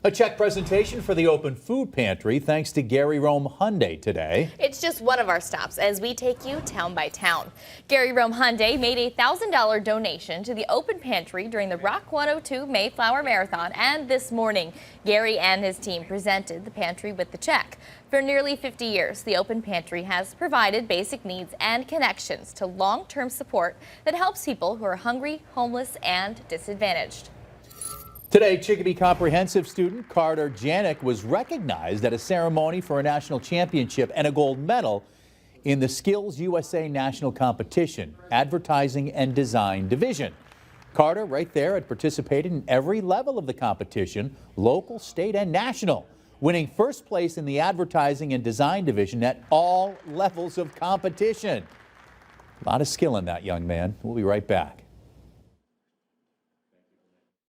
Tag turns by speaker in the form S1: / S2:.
S1: A check presentation for the open food pantry thanks to Gary Rome Hyundai today.
S2: It's just one of our stops as we take you town by town. Gary Rome Hyundai made a $1,000 donation to the open pantry during the Rock 102 Mayflower Marathon, and this morning Gary and his team presented the pantry with the check. For nearly 50 years, the open pantry has provided basic needs and connections to long-term support that helps people who are hungry, homeless, and disadvantaged.
S1: Today, Chicopee Comprehensive student Carter Janik was recognized at a ceremony for a national championship and a gold medal in the Skills USA National Competition, Advertising and Design Division. Carter, right there, had participated in every level of the competition, local, state, and national, winning first place in the Advertising and Design Division at all levels of competition. A lot of skill in that young man. We'll be right back.